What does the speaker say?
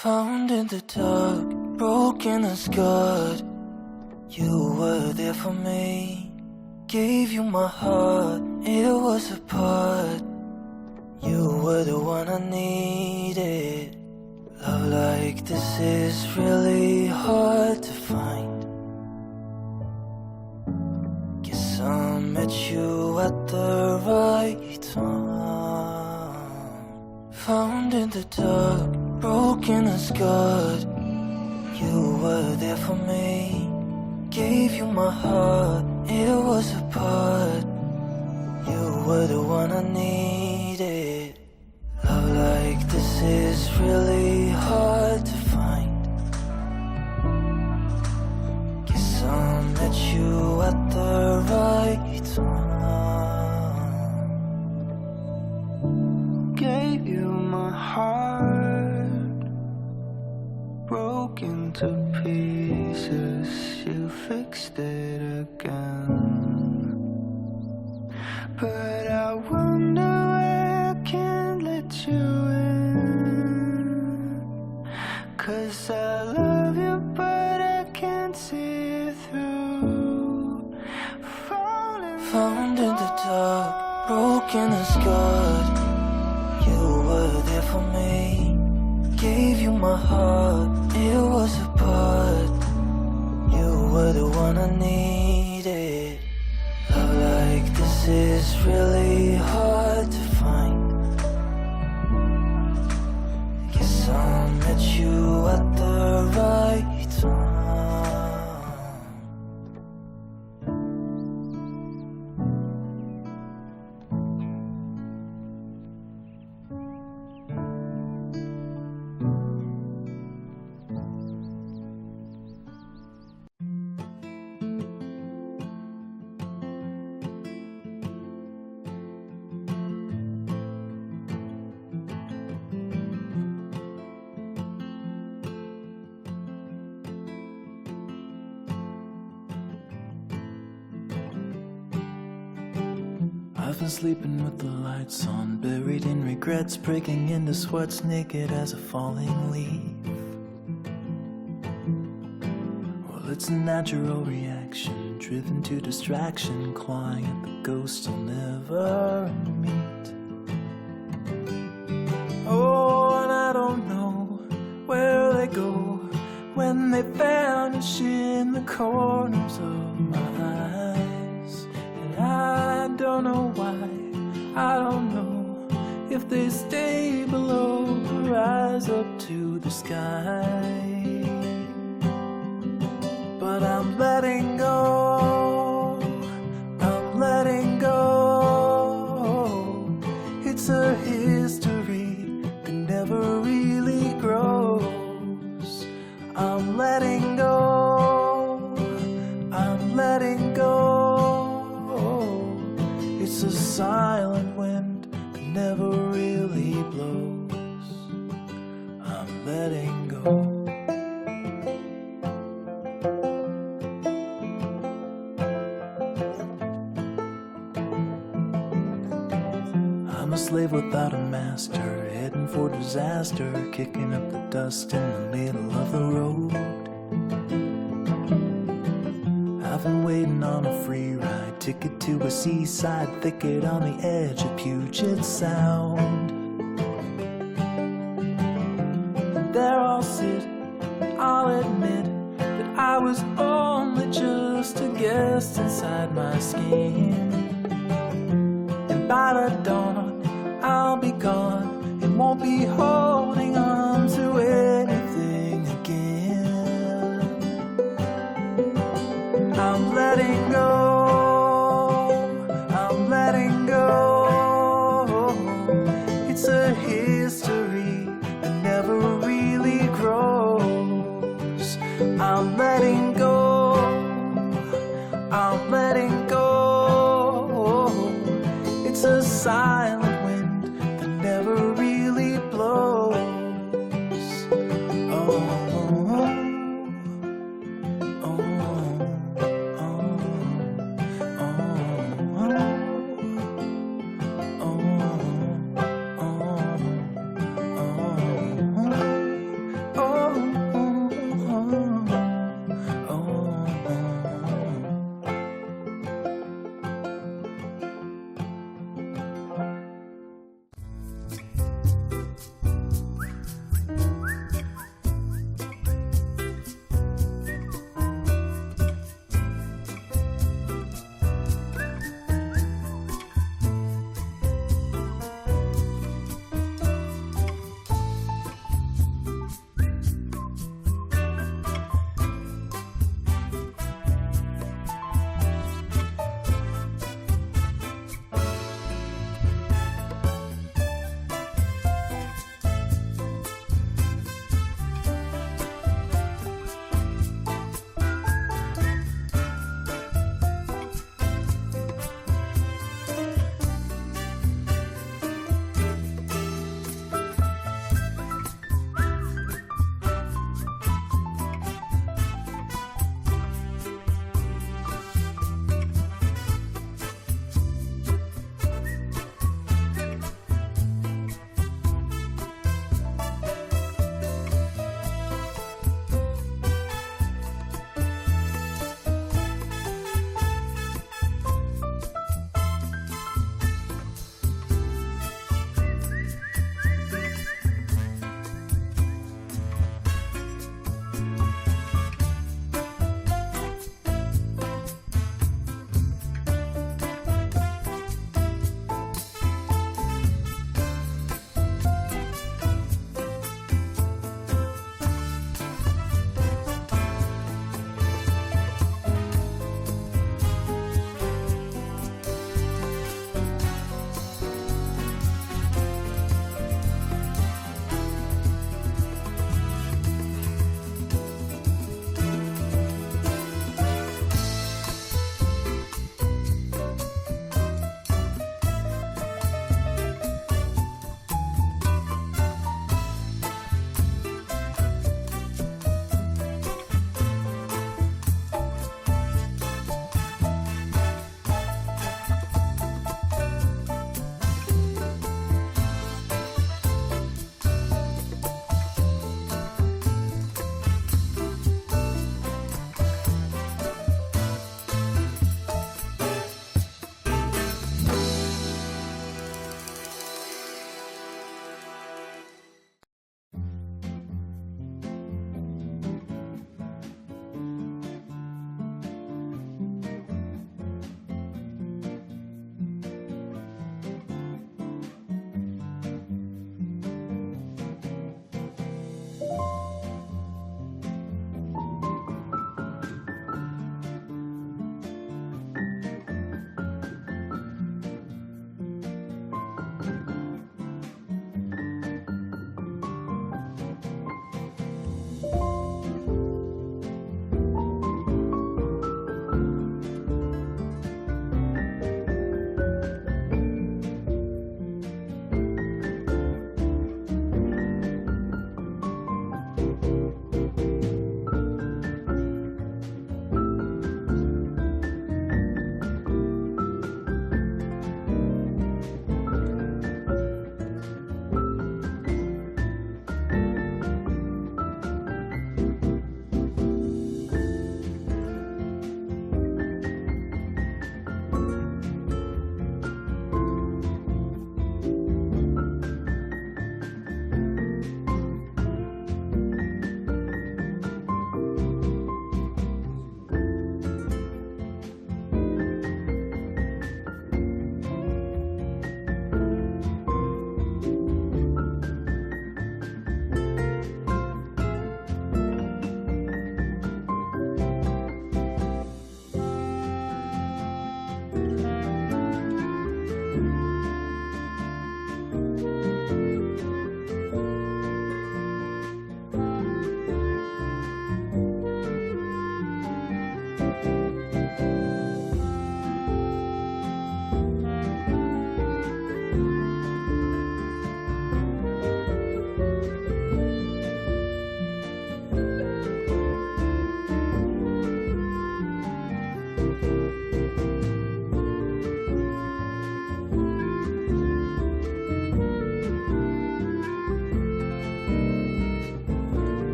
Found in the dark, broken and scarred. You were there for me. Gave you my heart, it was a part. You were the one I needed. Love like this is really hard to find. Guess I met you at the right time. Found in the dark, broken and scarred. You were there for me. Gave you my heart, it was a part. You were the one I needed. Love like this is really hard to find. Guess I met you at the right time. Gave you my heart, broken to pieces. You fixed it again. But I wonder why I can't let you in. 'Cause I love you but I can't see it through. Found in the dark, broken and scarred. You were there for me. Gave you my heart, it was a part. You were the one I needed. Love like this is really hard to find. Guess I met you at the right time. I've been sleeping with the lights on, buried in regrets, breaking into sweats, naked as a falling leaf. Well, it's a natural reaction, driven to distraction, clawing at the ghosts I'll never meet. Oh, and I don't know where they go when they vanish in the corners of my eyes. And I don't know why, I don't know if they stay below or rise up to the sky. But I'm letting go, I'm letting go. It's a history that never really grows. I'm letting go, I'm letting go. It's a silent wind that never really blows. I'm letting go. I'm a slave without a master, heading for disaster, kicking up the dust in the middle of the road. I've been waiting on a free ride, ticket to a seaside thicket on the edge of Puget Sound. And there I'll sit, I'll admit that I was only just a guest inside my skin. And by the dawn, I'll be gone and won't be holding on to anything again. I'm letting go, I'm letting go. It's a history that never really grows. I'm letting